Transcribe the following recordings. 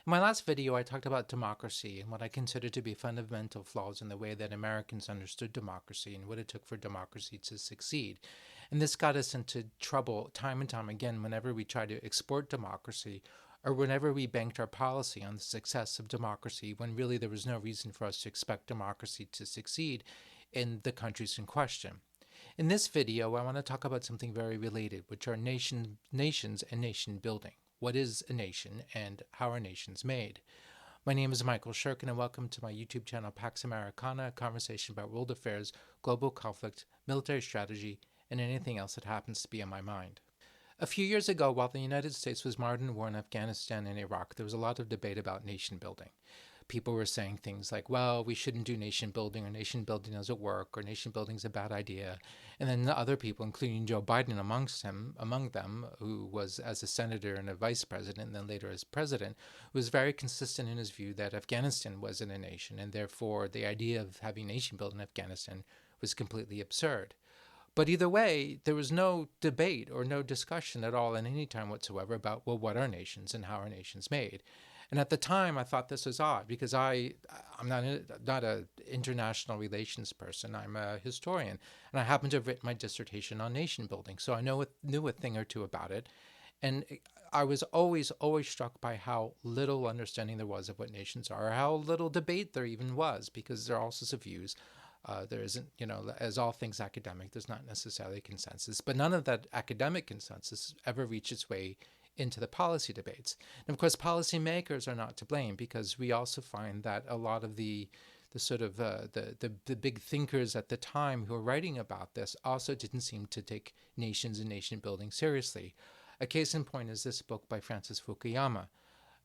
In my last video, I talked about democracy and what I consider to be fundamental flaws in the way that Americans understood democracy and what it took for democracy to succeed. And this got us into trouble time and time again whenever we tried to export democracy or whenever we banked our policy on the success of democracy when really there was no reason for us to expect democracy to succeed in the countries in question. In this video, I want to talk about something very related, which are nations and nation building. What is a nation and how are nations made? My name is Michael Shirkin and welcome to my YouTube channel Pax Americana, a conversation about world affairs, global conflict, military strategy, and anything else that happens to be on my mind. A few years ago, while the United States was mired in war in Afghanistan and Iraq, there was a lot of debate about nation building. People were saying things like, well, we shouldn't do nation building, or nation building doesn't work, or nation building is a bad idea. And then the other people, including Joe Biden among them, who was as a senator and a vice president, and then later as president, was very consistent in his view that Afghanistan wasn't a nation, and therefore the idea of having nation building in Afghanistan was completely absurd. But either way, there was no debate or no discussion at all at any time whatsoever about, well, what are nations and how are nations made? And at the time, I thought this was odd because I'm not an international relations person. I'm a historian, and I happen to have written my dissertation on nation building, so I knew a thing or two about it. And I was always struck by how little understanding there was of what nations are, or how little debate there even was, because there are all sorts of views. There isn't, as all things academic, there's not necessarily a consensus, but none of that academic consensus ever reached its way into the policy debates. And of course, policymakers are not to blame, because we also find that a lot of the big thinkers at the time who were writing about this also didn't seem to take nations and nation building seriously. A case in point is this book by Francis Fukuyama.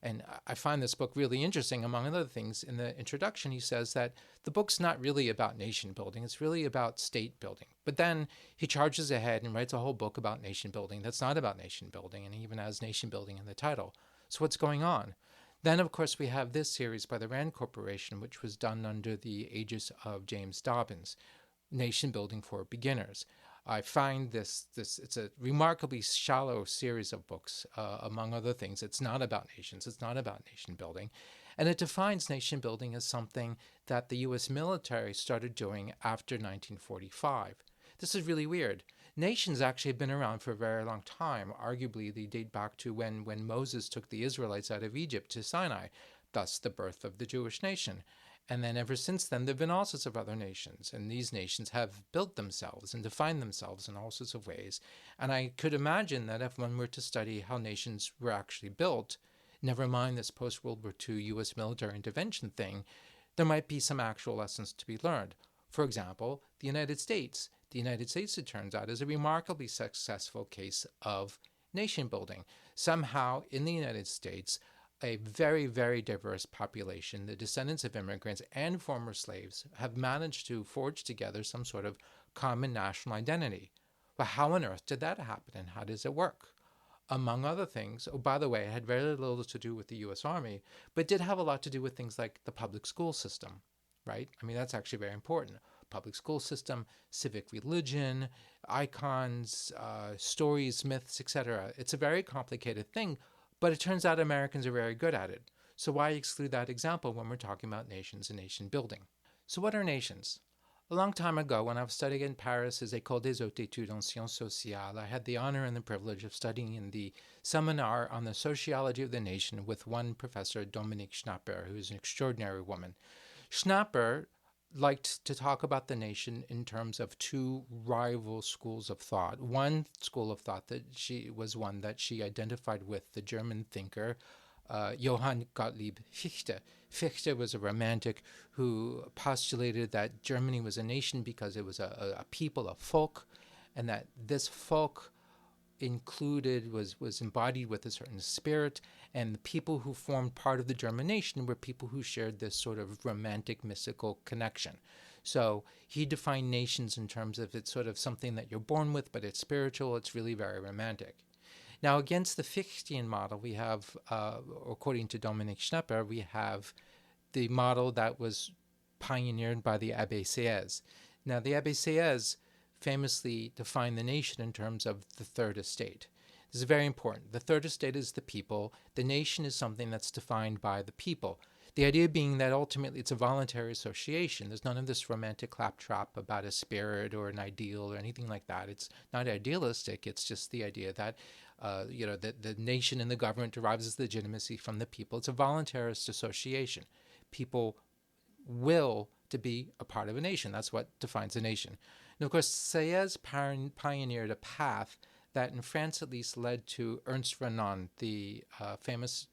And I find this book really interesting. Among other things, in the introduction, he says that the book's not really about nation building. It's really about state building. But then he charges ahead and writes a whole book about nation building that's not about nation building, and he even has nation building in the title. So what's going on? Then, of course, we have this series by the Rand Corporation, which was done under the aegis of James Dobbins, Nation Building for Beginners. I find this it's a remarkably shallow series of books, among other things. It's not about nations. It's not about nation building. And it defines nation building as something that the U.S. military started doing after 1945. This is really weird. Nations actually have been around for a very long time. Arguably, they date back to when Moses took the Israelites out of Egypt to Sinai, thus the birth of the Jewish nation. And then ever since then, there have been all sorts of other nations, and these nations have built themselves and defined themselves in all sorts of ways. And I could imagine that if one were to study how nations were actually built, never mind this post-World War II U.S. military intervention thing, there might be some actual lessons to be learned. For example, the United States. The United States, it turns out, is a remarkably successful case of nation building. Somehow, in the United States, a very, very diverse population, the descendants of immigrants and former slaves, have managed to forge together some sort of common national identity. But how on earth did that happen, and how does it work? Among other things, oh, by the way, it had very little to do with the U.S. Army, but did have a lot to do with things like the public school system, right? I mean, that's actually very important. Public school system, civic religion, icons, stories, myths, etc. It's a very complicated thing, but it turns out Americans are very good at it. So why exclude that example when we're talking about nations and nation building? So what are nations? A long time ago, when I was studying in Paris as École des Hautes Études en Sciences Sociales, I had the honor and the privilege of studying in the seminar on the sociology of the nation with one professor, Dominique Schnapper, who is an extraordinary woman. Schnapper liked to talk about the nation in terms of two rival schools of thought. One school of thought that she identified with the German thinker Johann Gottlieb Fichte. Fichte was a romantic who postulated that Germany was a nation because it was a people, a folk, and that this folk was embodied with a certain spirit, and the people who formed part of the German nation were people who shared this sort of romantic, mystical connection. So he defined nations in terms of it's sort of something that you're born with, but it's spiritual, it's really very romantic. Now, against the Fichtean model, we have, according to Dominique Schnapper, we have the model that was pioneered by the Abbé Sieyès. Now, the Abbé Sieyès famously defined the nation in terms of the third estate. This is very important. The third estate is the people. The nation is something that's defined by the people. The idea being that ultimately it's a voluntary association. There's none of this romantic claptrap about a spirit or an ideal or anything like that. It's not idealistic. It's just the idea that, that the nation and the government derives its legitimacy from the people. It's a voluntarist association. People will to be a part of a nation. That's what defines a nation. And of course, Sieyès pioneered a path that in France at least led to Ernest Renan, the famous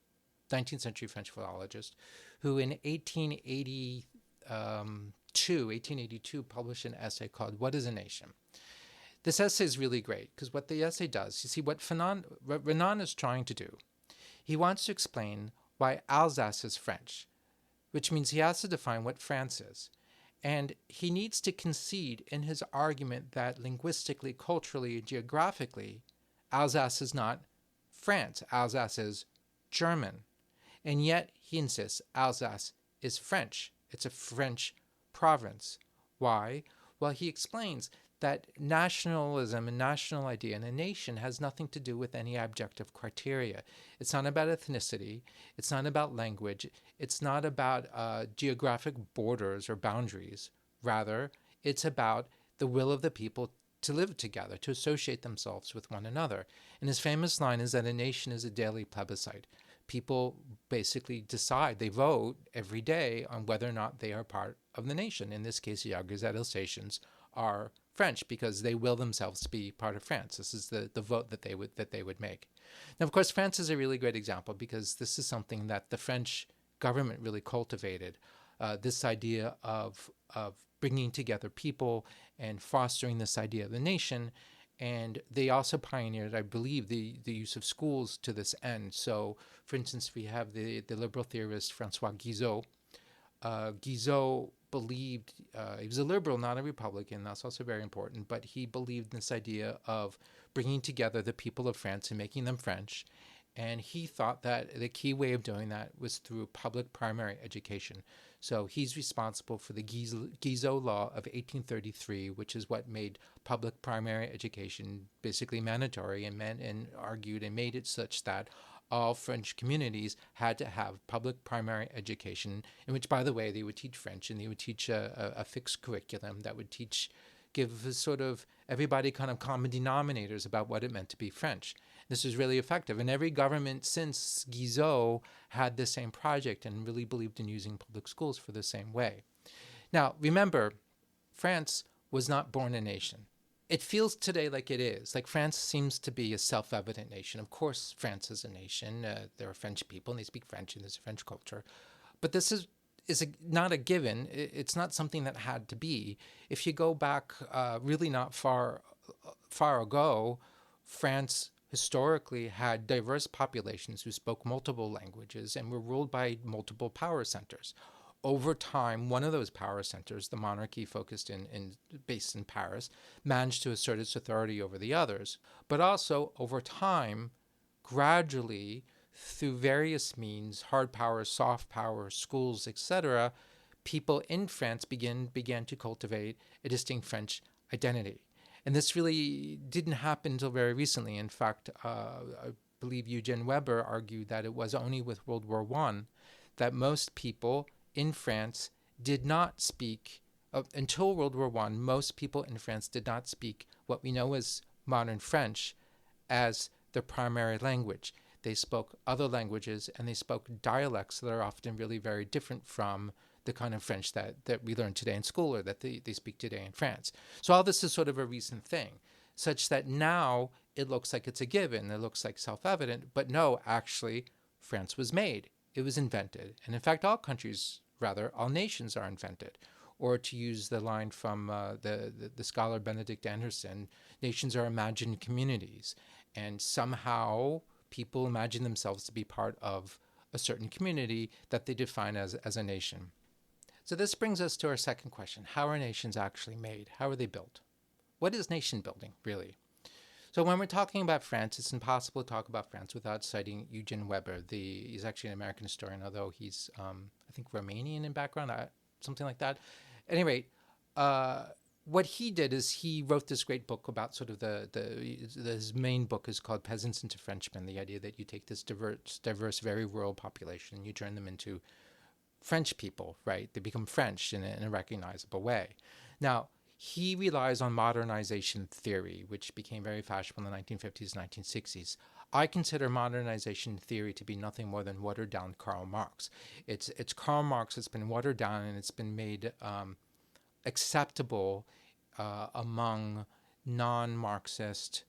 19th century French philologist, who in 1882 published an essay called What is a Nation? This essay is really great because what the essay does, you see what Renan is trying to do, he wants to explain why Alsace is French, which means he has to define what France is. And he needs to concede in his argument that linguistically, culturally, geographically, Alsace is not France. Alsace is German. And yet, he insists, Alsace is French. It's a French province. Why? Well, he explains that nationalism and national idea in a nation has nothing to do with any objective criteria. It's not about ethnicity. It's not about language. It's not about geographic borders or boundaries. Rather, it's about the will of the people to live together, to associate themselves with one another. And his famous line is that a nation is a daily plebiscite. People basically decide, they vote every day on whether or not they are part of the nation. In this case, he argues that Alsatians are French because they will themselves be part of France. This is the vote that they would make. Now, of course, France is a really great example because this is something that the French government really cultivated. This idea of bringing together people and fostering this idea of the nation. And they also pioneered, I believe, the use of schools to this end. So, for instance, we have the liberal theorist François Guizot. Guizot believed, he was a liberal, not a Republican, that's also very important, but he believed in this idea of bringing together the people of France and making them French. And he thought that the key way of doing that was through public primary education. So he's responsible for the Guizot Law of 1833, which is what made public primary education basically mandatory and argued and made it such that all French communities had to have public primary education, in which, by the way, they would teach French and they would teach a fixed curriculum that would give sort of everybody kind of common denominators about what it meant to be French. This is really effective. And every government since Guizot had the same project and really believed in using public schools for the same way. Now, remember, France was not born a nation. It feels today like it is. Like France seems to be a self-evident nation. Of course, France is a nation. There are French people and they speak French and there's a French culture. But this is not a given. It's not something that had to be. If you go back really not far ago, France historically had diverse populations who spoke multiple languages and were ruled by multiple power centers. Over time, one of those power centers, the monarchy based in Paris, managed to assert its authority over the others. But also, over time, gradually, through various means, hard power, soft power, schools, etc., people in France began to cultivate a distinct French identity. And this really didn't happen until very recently. In fact, I believe Eugen Weber argued that it was only with World War I that most people in France did not speak, until World War I, most people in France did not speak what we know as modern French as their primary language. They spoke other languages and they spoke dialects that are often really very different from the kind of French that we learn today in school or that they speak today in France. So all this is sort of a recent thing, such that now it looks like it's a given, it looks like self-evident, but no, actually, France was made. It was invented. And in fact, all nations are invented. Or to use the line from the scholar Benedict Anderson, nations are imagined communities. And somehow people imagine themselves to be part of a certain community that they define as a nation. So this brings us to our second question. How are nations actually made? How are they built? What is nation building, really? So when we're talking about France, it's impossible to talk about France without citing Eugen Weber. He's actually an American historian, although he's, I think, Romanian in background, something like that. At any rate, what he did is he wrote this great book about sort of his main book is called Peasants into Frenchmen, the idea that you take this diverse, very rural population and you turn them into French people, right? They become French in a recognizable way. Now, he relies on modernization theory, which became very fashionable in the 1950s, 1960s. I consider modernization theory to be nothing more than watered down Karl Marx. It's Karl Marx that's been watered down and it's been made acceptable among non-Marxist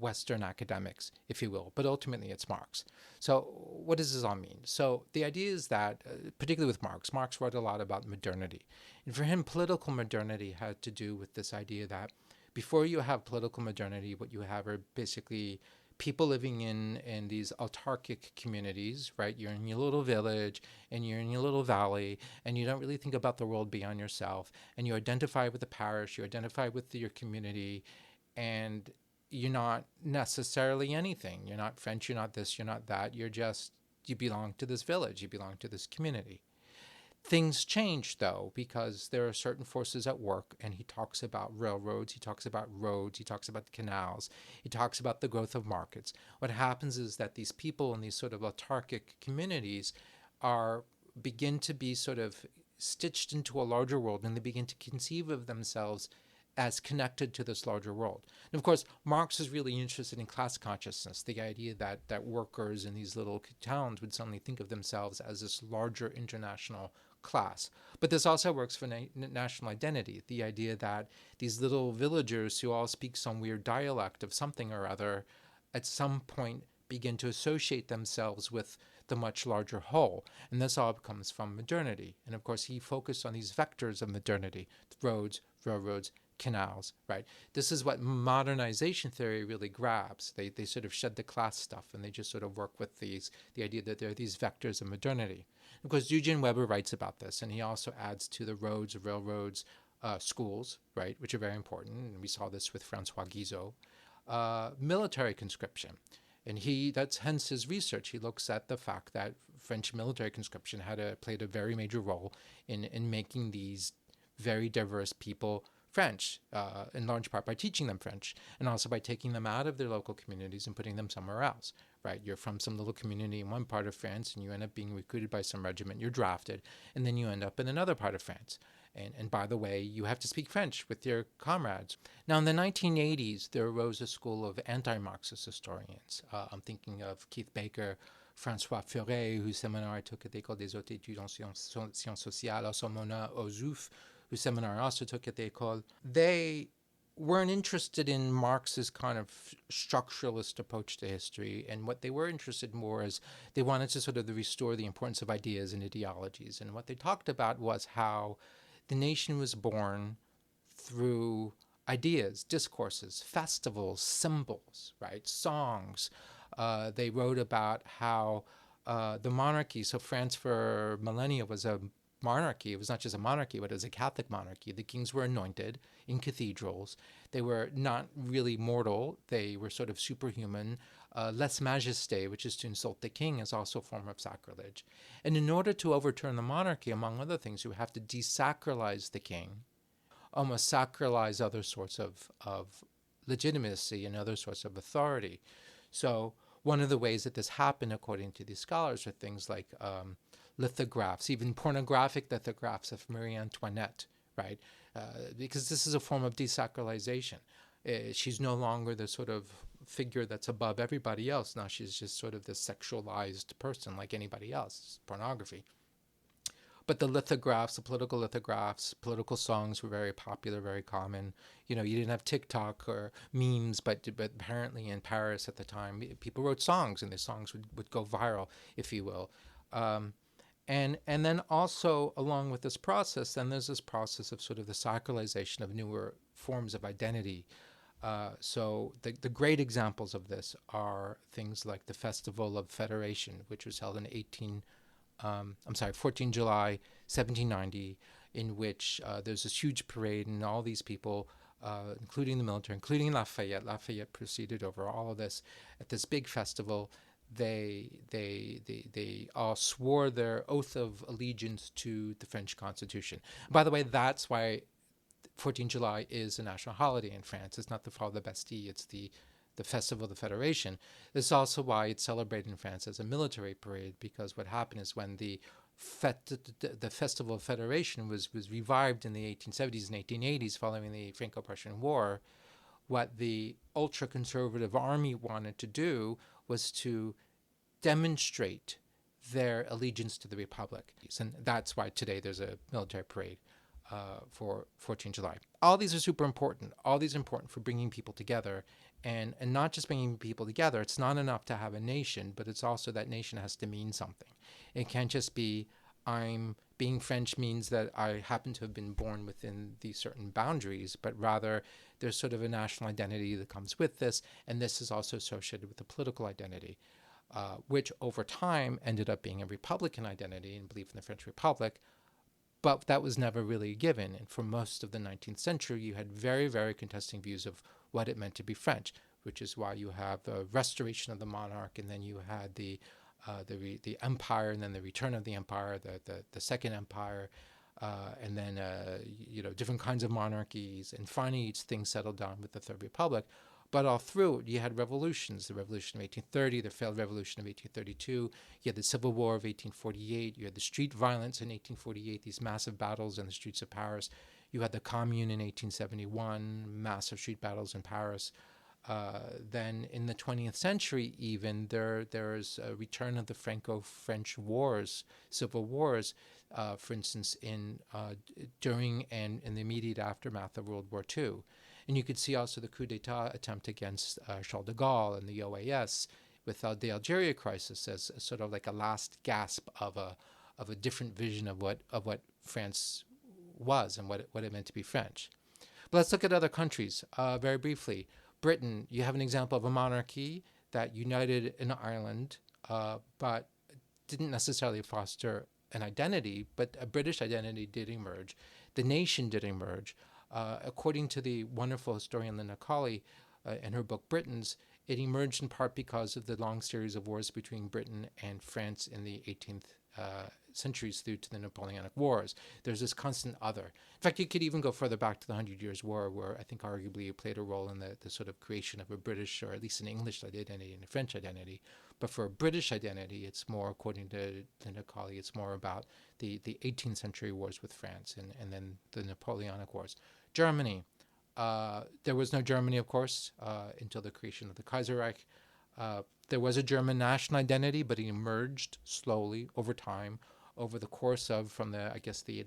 Western academics, if you will, but ultimately it's Marx. So what does this all mean? So the idea is that, particularly with Marx wrote a lot about modernity. And for him, political modernity had to do with this idea that before you have political modernity, what you have are basically people living in these autarkic communities, right? You're in your little village and you're in your little valley and you don't really think about the world beyond yourself, and you identify with the parish, you identify with your community, and you're not necessarily anything. You're not French, you're not this, you're not that. You belong to this village, you belong to this community. Things change, though, because there are certain forces at work, and he talks about railroads, he talks about roads, he talks about canals, he talks about the growth of markets. What happens is that these people in these sort of autarkic communities begin to be sort of stitched into a larger world, and they begin to conceive of themselves as connected to this larger world. And of course, Marx is really interested in class consciousness, the idea that workers in these little towns would suddenly think of themselves as this larger international class. But this also works for national identity, the idea that these little villagers who all speak some weird dialect of something or other at some point begin to associate themselves with the much larger whole. And this all comes from modernity. And of course, he focused on these vectors of modernity: roads, railroads, canals, right? This is what modernization theory really grabs. They sort of shed the class stuff and they just sort of work with the idea that there are these vectors of modernity. Of course, Eugen Weber writes about this, and he also adds to the roads, railroads, schools, right, which are very important. And we saw this with Francois Guizot. Military conscription. And that's hence his research. He looks at the fact that French military conscription played a very major role in making these very diverse people French, in large part by teaching them French, and also by taking them out of their local communities and putting them somewhere else, right? You're from some little community in one part of France, and you end up being recruited by some regiment, you're drafted, and then you end up in another part of France. And by the way, you have to speak French with your comrades. Now, in the 1980s, there arose a school of anti-Marxist historians. I'm thinking of Keith Baker, François Furet, whose seminar I took at the École des Hautes Études en Sciences Sociales, also Mona Ozouf, whose seminar I also took at the École. They weren't interested in Marx's kind of structuralist approach to history, and what they were interested more is they wanted to sort of restore the importance of ideas and ideologies. And what they talked about was how the nation was born through ideas, discourses, festivals, symbols, right, songs. They wrote about how the monarchy, so France for millennia was a monarchy. It was not just a monarchy, but it was a Catholic monarchy. The kings were anointed in cathedrals. They were not really mortal. They were sort of superhuman. Lèse majesté, which is to insult the king, is also a form of sacrilege. And in order to overturn the monarchy, among other things, you have to desacralize the king, almost sacralize other sorts of legitimacy and other sorts of authority. So one of the ways that this happened, according to these scholars, are things like lithographs, even pornographic lithographs of Marie Antoinette, right? Because this is a form of desacralization. She's no longer the sort of figure that's above everybody else. Now she's just sort of this sexualized person like anybody else. It's pornography. But the lithographs, the political lithographs, political songs were very popular, very common. You know, you didn't have TikTok or memes, but apparently in Paris at the time, people wrote songs, and the songs would go viral, if you will. And then also, along with this process, then there's this process of sort of the sacralization of newer forms of identity. So the great examples of this are things like the Festival of Federation, which was held in 14 July 1790, in which there's this huge parade, and all these people, including the military, including Lafayette. Lafayette proceeded over all of this at this big festival. They all swore their oath of allegiance to the French Constitution. By the way, that's why 14th July is a national holiday in France. It's not the Fall of the Bastille, it's the Festival of the Federation. This is also why it's celebrated in France as a military parade, because what happened is when the Festival of Federation was revived in the 1870s and 1880s following the Franco-Prussian War, what the ultra-conservative army wanted to do was to demonstrate their allegiance to the Republic. And that's why today there's a military parade for 14th July. All these are super important. All these are important for bringing people together. And not just bringing people together. It's not enough to have a nation, but it's also that nation has to mean something. It can't just be, being French means that I happen to have been born within these certain boundaries, but rather there's sort of a national identity that comes with this, and this is also associated with a political identity, which over time ended up being a Republican identity and belief in the French Republic, but that was never really given. And for most of the 19th century, you had very, very contesting views of what it meant to be French, which is why you have the restoration of the monarch, and then you had the empire, and then the return of the empire, the Second Empire, and then different kinds of monarchies, and finally each thing settled down with the Third Republic. But all through it, you had revolutions: the Revolution of 1830, the failed Revolution of 1832. You had the Civil War of 1848. You had the street violence in 1848, these massive battles in the streets of Paris. You had the Commune in 1871, massive street battles in Paris. Then in the 20th century, even there's a return of the Franco-French wars, civil wars, for instance, during and in the immediate aftermath of World War II. And you could see also the coup d'etat attempt against Charles de Gaulle and the OAS with the Algeria crisis as sort of like a last gasp of a different vision of what France was and what it meant to be French. But let's look at other countries very briefly. Britain, you have an example of a monarchy that united in Ireland, but didn't necessarily foster an identity, but a British identity did emerge. The nation did emerge. According to the wonderful historian Linda Colley in her book Britons, it emerged in part because of the long series of wars between Britain and France in the 18th centuries through to the Napoleonic Wars. There's this constant other. In fact, you could even go further back to the 100 Years' War, where I think arguably it played a role in the sort of creation of a British, or at least an English identity and a French identity. But for a British identity, it's more, according to Linda Colley, it's more about the 18th century wars with France and then the Napoleonic Wars. Germany. There was no Germany, of course, until the creation of the Kaiserreich. There was a German national identity, but it emerged slowly over time, over the course of from the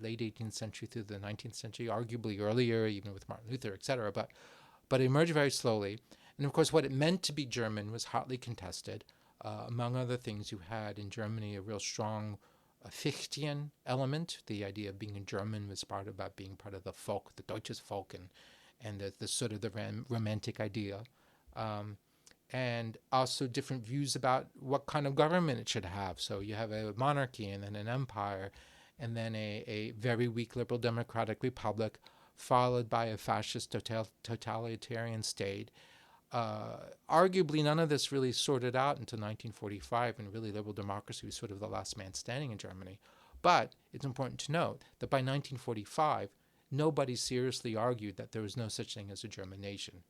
late 18th century through the 19th century, arguably earlier, even with Martin Luther, etc. But it emerged very slowly. And of course, what it meant to be German was hotly contested. Among other things, you had in Germany a real strong Fichtean element. The idea of being a German was about being part of the folk, the Deutsches Volk, and the sort of the romantic idea. And also different views about what kind of government it should have. So you have a monarchy and then an empire, and then a very weak liberal democratic republic, followed by a fascist totalitarian state. Arguably, none of this really sorted out until 1945, and really liberal democracy was sort of the last man standing in Germany. But it's important to note that by 1945, nobody seriously argued that there was no such thing as a German nation.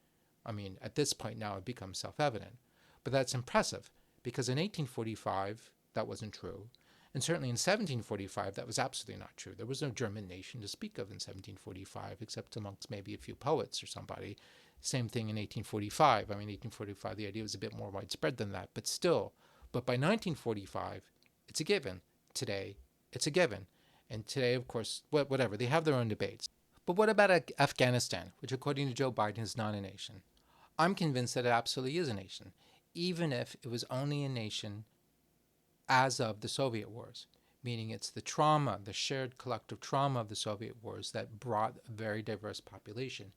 I mean, at this point now it becomes self-evident. But that's impressive, because in 1845, that wasn't true. And certainly in 1745, that was absolutely not true. There was no German nation to speak of in 1745, except amongst maybe a few poets or somebody. Same thing in 1845. I mean, 1845, the idea was a bit more widespread than that, but still. But by 1945, it's a given. Today, it's a given. And today, of course, whatever, they have their own debates. But what about Afghanistan, which according to Joe Biden is not a nation? I'm convinced that it absolutely is a nation, even if it was only a nation as of the Soviet wars, meaning it's the trauma, the shared collective trauma of the Soviet wars that brought a very diverse population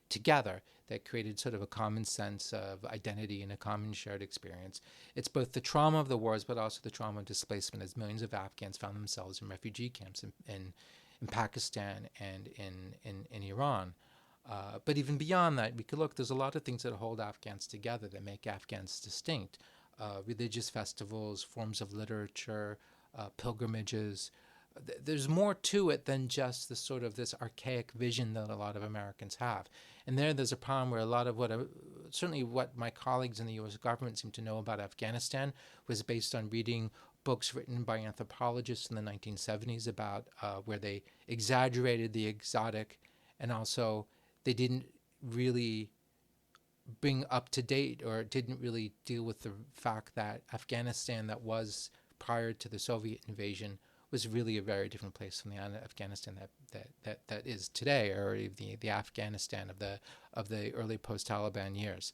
together, that created sort of a common sense of identity and a common shared experience. It's both the trauma of the wars, but also the trauma of displacement, as millions of Afghans found themselves in refugee camps in Pakistan and in Iran. But even beyond that, we could look, there's a lot of things that hold Afghans together, that make Afghans distinct. Religious festivals, forms of literature, pilgrimages, there's more to it than just the sort of this archaic vision that a lot of Americans have. And there's a problem where a lot of certainly what my colleagues in the U.S. government seem to know about Afghanistan was based on reading books written by anthropologists in the 1970s about where they exaggerated the exotic, and also they didn't really bring up to date, or didn't really deal with the fact that Afghanistan that was prior to the Soviet invasion was really a very different place from the Afghanistan that is today, or the Afghanistan of the early post-Taliban years.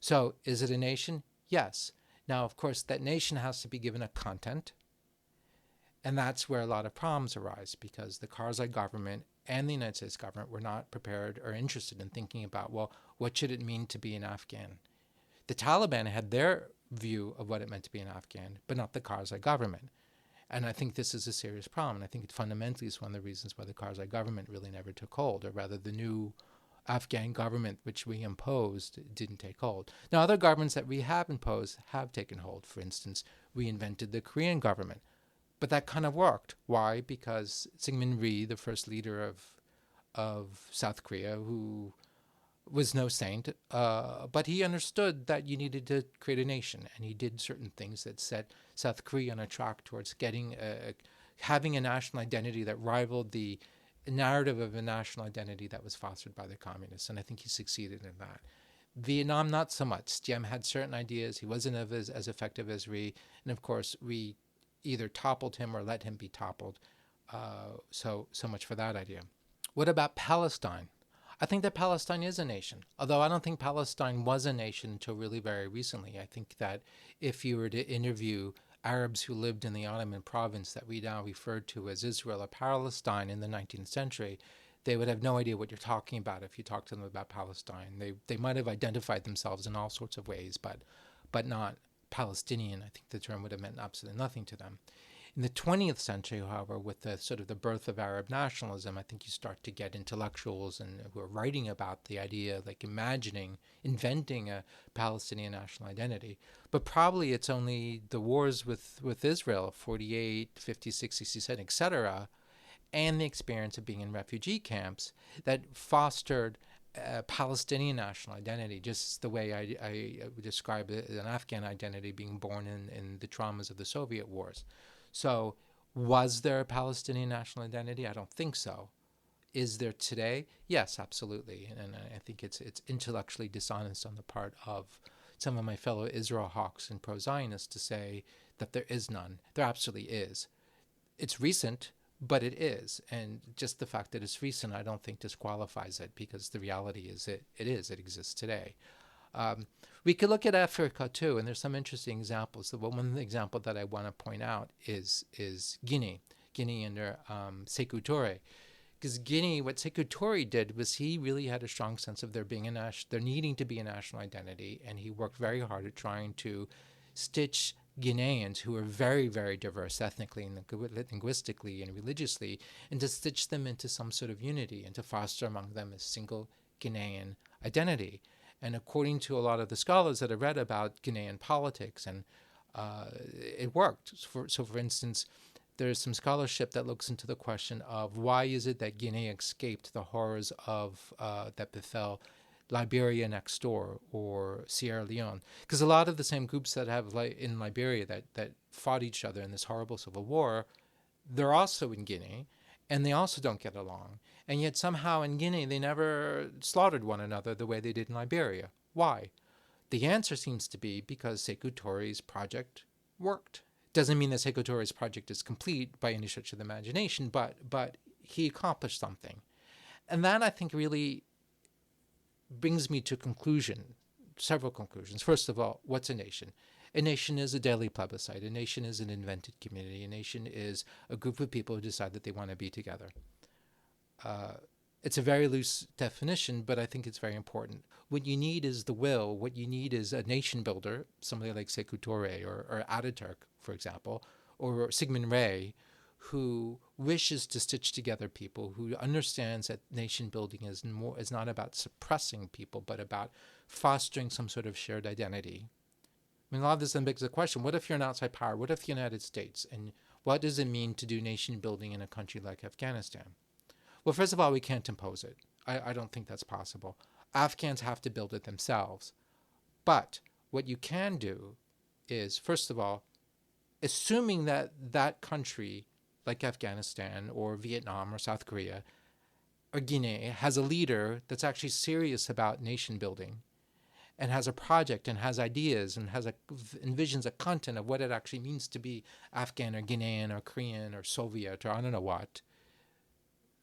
So is it a nation? Yes. Now, of course, that nation has to be given a content, and that's where a lot of problems arise, because the Karzai government and the United States government were not prepared or interested in thinking about, well, what should it mean to be an Afghan? The Taliban had their view of what it meant to be an Afghan, but not the Karzai government. And I think this is a serious problem. And I think it fundamentally is one of the reasons why the Karzai government really never took hold, or rather the new Afghan government which we imposed didn't take hold. Now, other governments that we have imposed have taken hold. For instance, we invented the Korean government. But that kind of worked. Why? Because Syngman Rhee, the first leader of South Korea, who was no saint, but he understood that you needed to create a nation, and he did certain things that set South Korea on a track towards having a national identity that rivaled the narrative of a national identity that was fostered by the communists, and I think he succeeded in that. Vietnam, not so much. Diem had certain ideas. He wasn't as effective as Rhee, and of course, Rhee either toppled him or let him be toppled. So much for that idea. What about Palestine? I think that Palestine is a nation, although I don't think Palestine was a nation until really very recently. I think that if you were to interview Arabs who lived in the Ottoman province that we now refer to as Israel or Palestine in the 19th century, they would have no idea what you're talking about if you talk to them about Palestine. They might have identified themselves in all sorts of ways, but not Palestinian. I think the term would have meant absolutely nothing to them. In the 20th century, however, with the sort of the birth of Arab nationalism, I think you start to get intellectuals and who are writing about the idea, like inventing a Palestinian national identity. But probably it's only the wars with Israel, 48, 56, 67, etc., and the experience of being in refugee camps that fostered a Palestinian national identity, just the way I would describe an Afghan identity being born in the traumas of the Soviet wars. So was there a Palestinian national identity? I don't think so. Is there today? Yes, absolutely. And I think it's intellectually dishonest on the part of some of my fellow Israel hawks and pro-Zionists to say that there is none. There absolutely is. It's recent, but it is. And just the fact that it's recent, I don't think disqualifies it, because the reality is it exists today. We could look at Africa too, and there's some interesting examples. The one example that I want to point out is Guinea under Sékou Touré. Because Guinea, what Sékou Touré did was he really had a strong sense of there needing to be a national identity, and he worked very hard at trying to stitch Guineans, who are very, very diverse ethnically and linguistically and religiously, and to stitch them into some sort of unity and to foster among them a single Guinean identity. And according to a lot of the scholars that I read about Guinean politics, and it worked. So for instance, there's some scholarship that looks into the question of why is it that Guinea escaped the horrors of that befell Liberia next door or Sierra Leone, because a lot of the same groups that have in Liberia that fought each other in this horrible civil war, they're also in Guinea, and they also don't get along. And yet somehow in Guinea they never slaughtered one another the way they did in Liberia. Why? The answer seems to be because Sékou Touré's project worked. Doesn't mean that Sékou Touré's project is complete by any stretch of the imagination, but he accomplished something. And that, I think, really brings me to several conclusions. First of all, what's a nation? A nation is a daily plebiscite. A nation is an invented community. A nation is a group of people who decide that they want to be together. It's a very loose definition, but I think it's very important. What you need is the will. What you need is a nation builder, somebody like Sékou Touré or Ataturk, for example, or Syngman Rhee, who wishes to stitch together people, who understands that nation building is not about suppressing people, but about fostering some sort of shared identity. I mean, a lot of this then begs the question, what if you're an outside power? What if the United States, and What does it mean to do nation building in a country like Afghanistan? Well, first of all, we can't impose it. I don't think that's possible. Afghans have to build it themselves. But what you can do is, first of all, assuming that that country, like Afghanistan or Vietnam or South Korea or Guinea, has a leader that's actually serious about nation building and has a project and has ideas and envisions a content of what it actually means to be Afghan or Guinean or Korean or Soviet or I don't know what,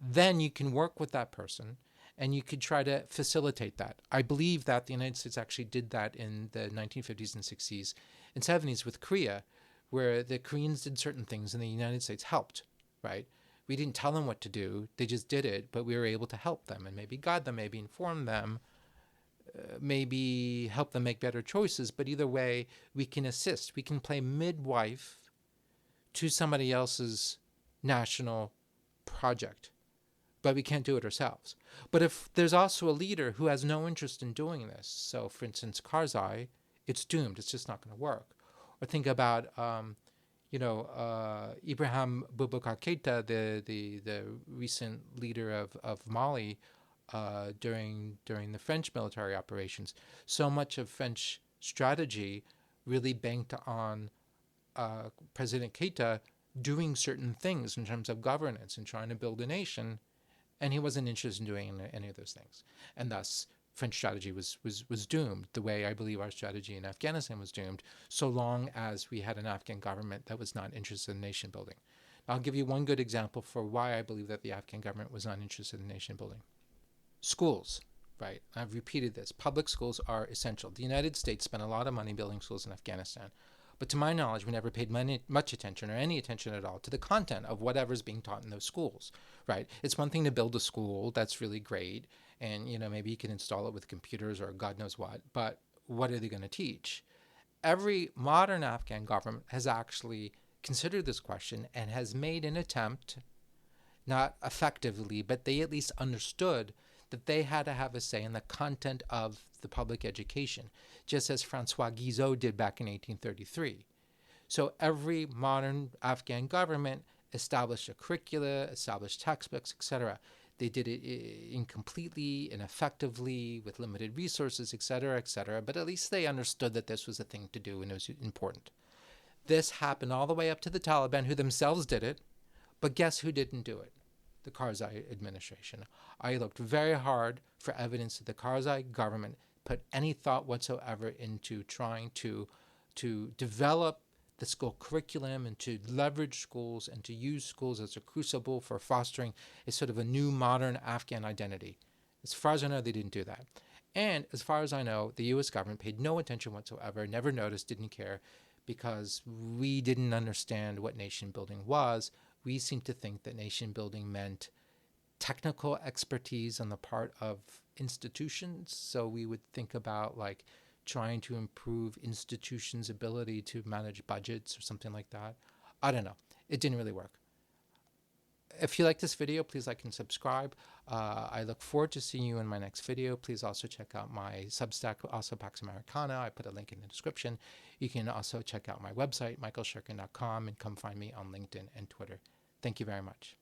then you can work with that person and you could try to facilitate that. I believe that the United States actually did that in the 1950s and 60s and 70s with Korea, where the Koreans did certain things and the United States helped, right? We didn't tell them what to do, they just did it, but we were able to help them and maybe guide them, maybe inform them, maybe help them make better choices. But either way, we can assist. We can play midwife to somebody else's national project, but we can't do it ourselves. But if there's also a leader who has no interest in doing this, so for instance, Karzai, it's doomed. It's just not going to work. Or think about, Ibrahim Boubacar Keïta, the recent leader of Mali, during the French military operations. So much of French strategy really banked on President Keïta doing certain things in terms of governance and trying to build a nation, and he wasn't interested in doing any of those things. And thus, French strategy was doomed, the way I believe our strategy in Afghanistan was doomed, so long as we had an Afghan government that was not interested in nation building. I'll give you one good example for why I believe that the Afghan government was not interested in nation building. Schools, right? I've repeated this. Public schools are essential. The United States spent a lot of money building schools in Afghanistan, but to my knowledge, we never paid much attention or any attention at all to the content of whatever's being taught in those schools, right? It's one thing to build a school, that's really great, and maybe you can install it with computers or God knows what, but what are they going to teach? Every modern Afghan government has actually considered this question and has made an attempt, not effectively, but they at least understood that they had to have a say in the content of the public education, just as Francois Guizot did back in 1833. So every modern Afghan government established a curricula, established textbooks, etc. They did it incompletely, ineffectively, with limited resources, etc., but at least they understood that this was a thing to do and it was important. This happened all the way up to the Taliban, who themselves did it, but guess who didn't do it? The Karzai administration. I looked very hard for evidence that the Karzai government put any thought whatsoever into trying to develop the school curriculum and to leverage schools and to use schools as a crucible for fostering a sort of a new modern Afghan identity. As far as I know, they didn't do that. And as far as I know, the U.S. government paid no attention whatsoever, never noticed, didn't care, because we didn't understand what nation building was. We seem to think that nation building meant technical expertise on the part of institutions. So we would think about like trying to improve institutions' ability to manage budgets or something like that. I don't know. It didn't really work. If you like this video, please like and subscribe. I look forward to seeing you in my next video. Please also check out my Substack, also Pax Americana. I put a link in the description. You can also check out my website, michaelshirkin.com, and come find me on LinkedIn and Twitter. Thank you very much.